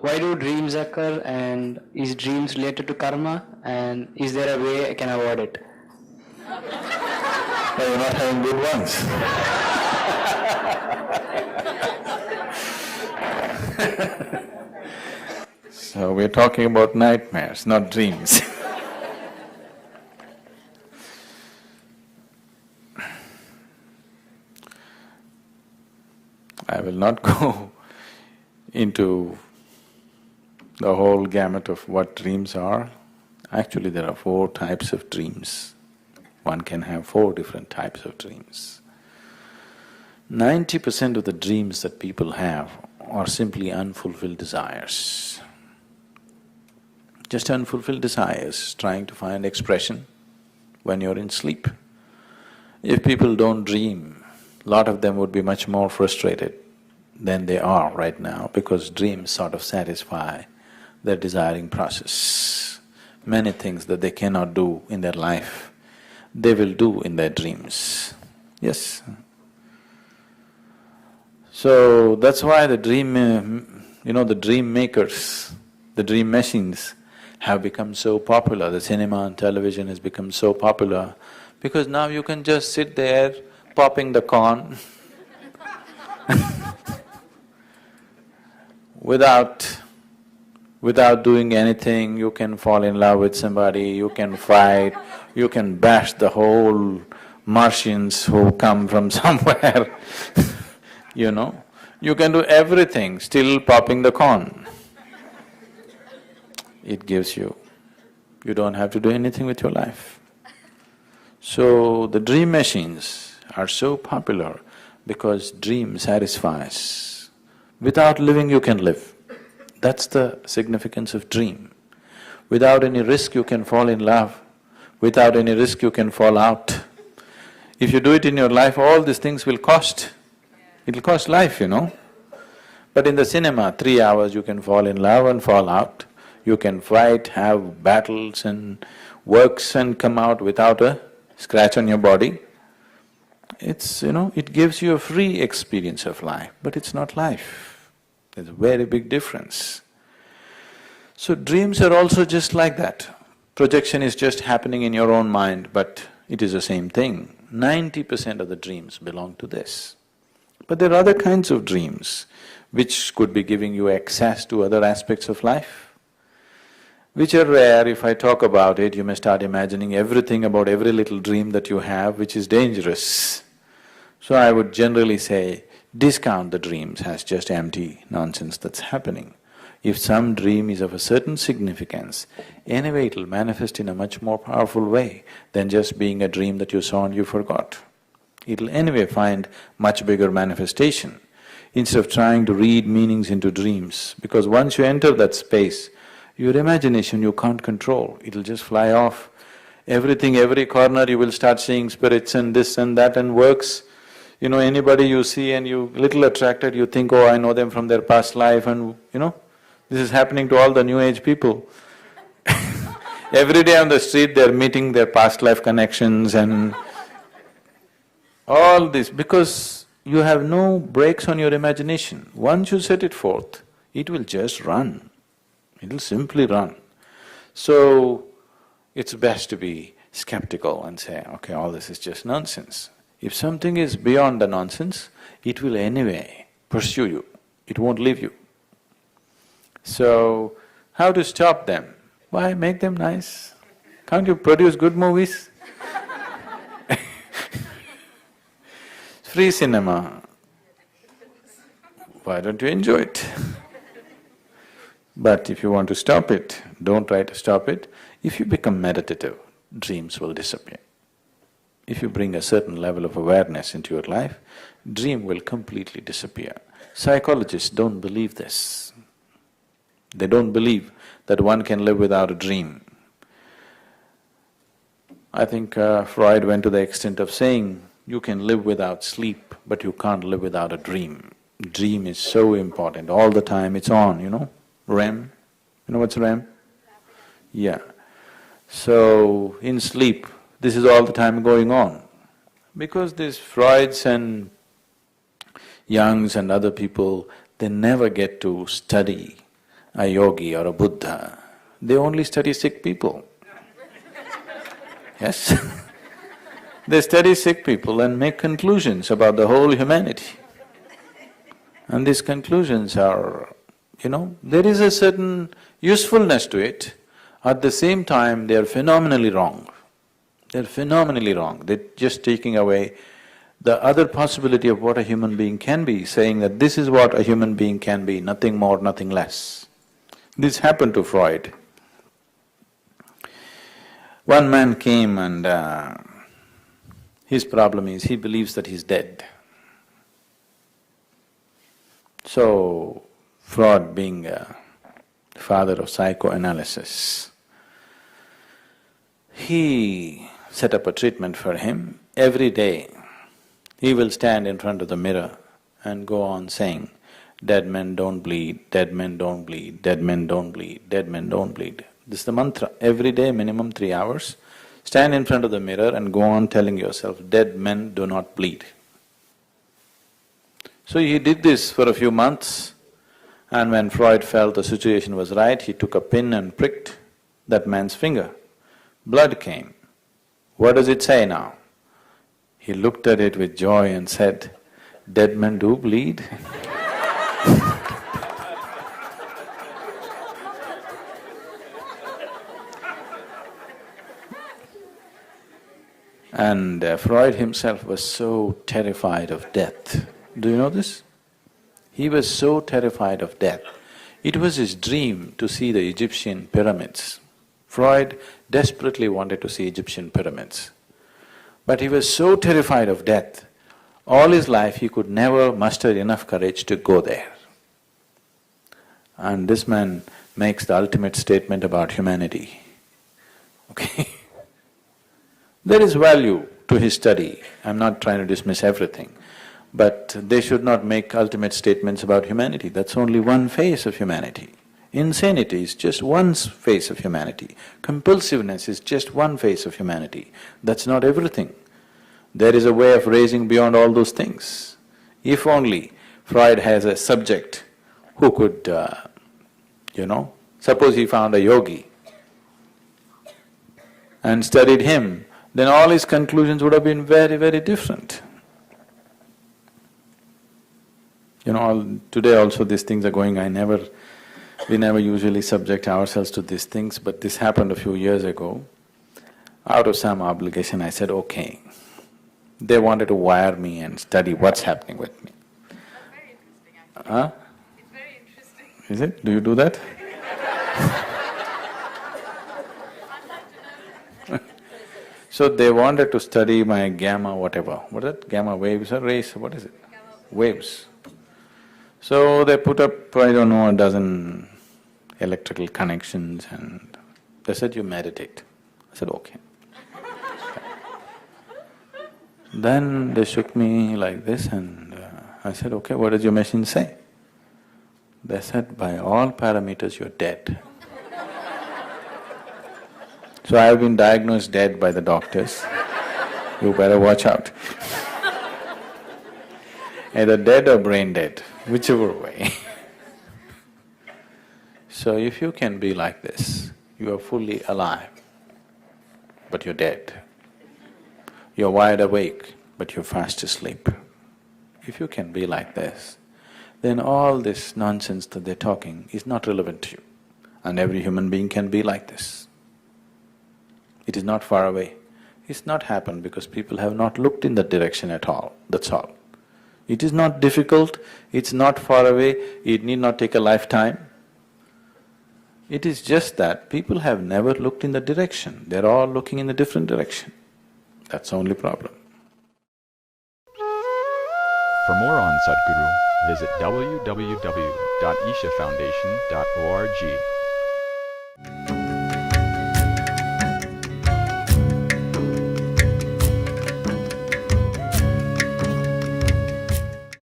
why do dreams occur, and is dreams related to karma, and is there a way I can avoid it? No, you're not having good ones. So we're talking about nightmares, not dreams. I will not go into the whole gamut of what dreams are. Actually, there are 4 types of dreams. One can have 4 different types of dreams. 90% of the dreams that people have are simply unfulfilled desires. Just unfulfilled desires trying to find expression when you're in sleep. If people don't dream, a lot of them would be much more frustrated than they are right now, because dreams sort of satisfy their desiring process. Many things that they cannot do in their life, they will do in their dreams. Yes. So that's why the dream, the dream makers, the dream machines have become so popular. The cinema and television has become so popular because now you can just sit there popping the corn without doing anything. You can fall in love with somebody, you can fight, you can bash the whole Martians who come from somewhere you can do everything still popping the corn. It gives you don't have to do anything with your life. So the dream machines are so popular because dream satisfies. Without living you can live. That's the significance of dream. Without any risk you can fall in love, without any risk you can fall out. If you do it in your life, all these things will cost. It'll cost life, But in the cinema, 3 hours you can fall in love and fall out. You can fight, have battles and works and come out without a scratch on your body. It gives you a free experience of life, but it's not life. There's a very big difference. So dreams are also just like that. Projection is just happening in your own mind, but it is the same thing. 90% of the dreams belong to this. But there are other kinds of dreams which could be giving you access to other aspects of life, which are rare. If I talk about it, you may start imagining everything about every little dream that you have, which is dangerous. So I would generally say, discount the dreams as just empty nonsense that's happening. If some dream is of a certain significance, anyway it'll manifest in a much more powerful way than just being a dream that you saw and you forgot. It'll anyway find much bigger manifestation instead of trying to read meanings into dreams, because once you enter that space, your imagination you can't control, it'll just fly off. Everything, every corner you will start seeing spirits and this and that and works. Anybody you see and you little attracted, you think, oh, I know them from their past life and this is happening to all the new age people. Every day on the street they're meeting their past life connections and all this, because you have no brakes on your imagination. Once you set it forth, it will just run. It'll simply run. So, it's best to be skeptical and say, okay, all this is just nonsense. If something is beyond the nonsense, it will anyway pursue you, it won't leave you. So, how to stop them? Why, make them nice. Can't you produce good movies? Free cinema. Why don't you enjoy it? But if you want to stop it, don't try to stop it. If you become meditative, dreams will disappear. If you bring a certain level of awareness into your life, dream will completely disappear. Psychologists don't believe this. They don't believe that one can live without a dream. I think Freud went to the extent of saying, you can live without sleep, but you can't live without a dream. Dream is so important, all the time it's on, REM. You know what's REM? Yeah. So, in sleep, this is all the time going on. Because these Freuds and Youngs and other people, they never get to study a yogi or a Buddha, they only study sick people. Yes? They study sick people and make conclusions about the whole humanity. And these conclusions are, there is a certain usefulness to it. At the same time, they are phenomenally wrong. They're phenomenally wrong. They're just taking away the other possibility of what a human being can be, saying that this is what a human being can be, nothing more, nothing less. This happened to Freud. One man came and his problem is he believes that he's dead. So, Freud being a father of psychoanalysis, he set up a treatment for him. Every day, he will stand in front of the mirror and go on saying, dead men don't bleed, dead men don't bleed, dead men don't bleed, dead men don't bleed. This is the mantra. Every day, minimum 3 hours, stand in front of the mirror and go on telling yourself, dead men do not bleed. So he did this for a few months, and when Freud felt the situation was right, he took a pin and pricked that man's finger. Blood came. What does it say now? He looked at it with joy and said, dead men do bleed. And Freud himself was so terrified of death. Do you know this? He was so terrified of death. It was his dream to see the Egyptian pyramids. Freud desperately wanted to see Egyptian pyramids. But he was so terrified of death, all his life he could never muster enough courage to go there. And this man makes the ultimate statement about humanity, okay? There is value to his study, I'm not trying to dismiss everything, but they should not make ultimate statements about humanity, that's only one face of humanity. Insanity is just one face of humanity, compulsiveness is just one face of humanity, that's not everything. There is a way of raising beyond all those things. If only Freud has a subject who could, suppose he found a yogi and studied him, then all his conclusions would have been very, very different. Today also these things are going, we never usually subject ourselves to these things, but this happened a few years ago. Out of some obligation I said, okay. They wanted to wire me and study what's happening with me. Very interesting actually. Huh? It's very interesting. Is it? Do you do that? So they wanted to study my gamma whatever. What is it? Gamma waves or rays? What is it? Waves. So they put up, I don't know, a dozen electrical connections and they said, you meditate. I said, okay. Then they shook me like this and I said, okay, what does your machine say? They said, by all parameters you're dead. So I have been diagnosed dead by the doctors, you better watch out. Either dead or brain dead, whichever way. So if you can be like this, you are fully alive, but you're dead. You're wide awake, but you're fast asleep. If you can be like this, then all this nonsense that they're talking is not relevant to you. And every human being can be like this. It is not far away. It's not happened because people have not looked in that direction at all, that's all. It is not difficult, it's not far away, it need not take a lifetime. It is just that people have never looked in that direction, they're all looking in a different direction. That's the only problem. For more on Sadhguru, visit www.ishafoundation.org.